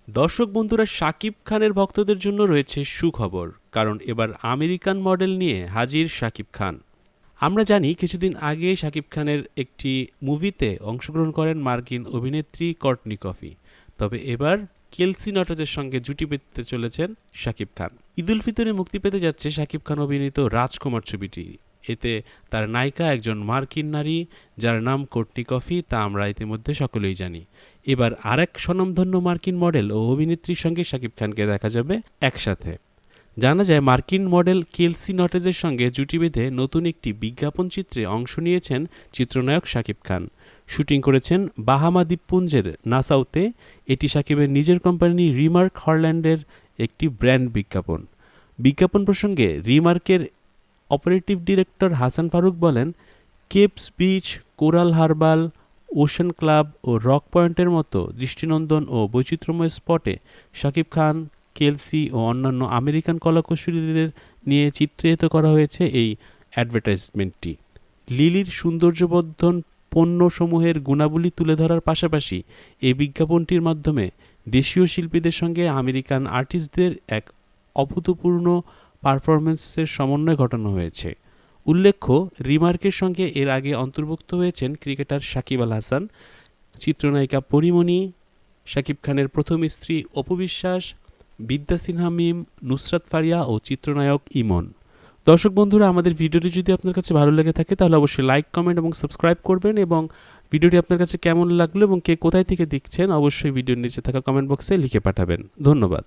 দর্শক বন্ধুরা, শাকিব খানের ভক্তদের জন্য রয়েছে সুখবর, কারণ এবার আমেরিকান মডেল নিয়ে হাজির শাকিব খান। আমরা জানি কিছুদিন আগে শাকিব খানের একটি মুভিতে অংশগ্রহণ করেন মার্কিন অভিনেত্রী কর্টনি কফি। তবে এবার কেলসি নটরাজের সঙ্গে জুটি বেঁধতে চলেছেন শাকিব খান। ঈদ উল ফিতরে মুক্তি পেতে যাচ্ছে শাকিব খান অভিনীত রাজকুমার ছবিটি। এতে তার নায়িকা একজন মার্কিন নারী, যার নাম কোর্টনি কফি, তা আমরা ইতিমধ্যে সকলেই জানি। এবার আরেক স্বনামধন্য মার্কিন মডেল ও অভিনেত্রীর সঙ্গে শাকিব খানকে দেখা যাবে একসাথে। জানা যায় মার্কিন মডেল কেলসি নটেজের সঙ্গে জুটি বেঁধে নতুন একটি বিজ্ঞাপন চিত্রে অংশ নিয়েছেন চিত্রনায়ক শাকিব খান। শুটিং করেছেন বাহামা দ্বীপপুঞ্জের নাসাউতে। এটি শাকিবের নিজের কোম্পানি রিমার্ক হল্যান্ডের একটি ব্র্যান্ড বিজ্ঞাপন। বিজ্ঞাপন প্রসঙ্গে রিমার্কের অপারেটিভ ডিরেক্টর হাসান ফারুক বলেন, কেপস beach, coral harbour, ocean club ও রক পয়েন্টের মতো দৃষ্টিনন্দন ও বৈচিত্র্যময় স্পটে শাকিব খান, কেলসি ও অন্যান্য আমেরিকান কলাকুশলীদের নিয়ে চিত্রায়িত করা হয়েছে এই অ্যাডভার্টাইজমেন্টটি। লিলির সৌন্দর্যবর্ধন পণ্যসমূহের গুণাবলী তুলে ধরার পাশাপাশি এই বিজ্ঞাপনটির মাধ্যমে দেশীয় শিল্পীদের সঙ্গে আমেরিকান আর্টিস্টদের এক অভূতপূর্ণ পারফরমেন্সের সমন্বয় ঘটানো হয়েছে। উল্লেখ্য, রিমার্কের সঙ্গে এর আগে অন্তর্ভুক্ত হয়েছেন ক্রিকেটার সাকিব আল হাসান, চিত্রনায়িকা পরীমণি, শাকিব খানের প্রথম স্ত্রী অপু বিশ্বাস, বিদ্যা সিনহা মিম, নুসরাত ফারিয়া ও চিত্রনায়ক ইমন। দর্শক বন্ধুরা, আমাদের ভিডিওটি যদি আপনার কাছে ভালো লেগে থাকে তাহলে অবশ্যই লাইক, কমেন্ট এবং সাবস্ক্রাইব করবেন। এবং ভিডিওটি আপনার কাছে কেমন লাগলো এবং কে কোথায় থেকে দেখছেন অবশ্যই ভিডিওর নিচে থাকা কমেন্ট বক্সে লিখে পাঠাবেন। ধন্যবাদ।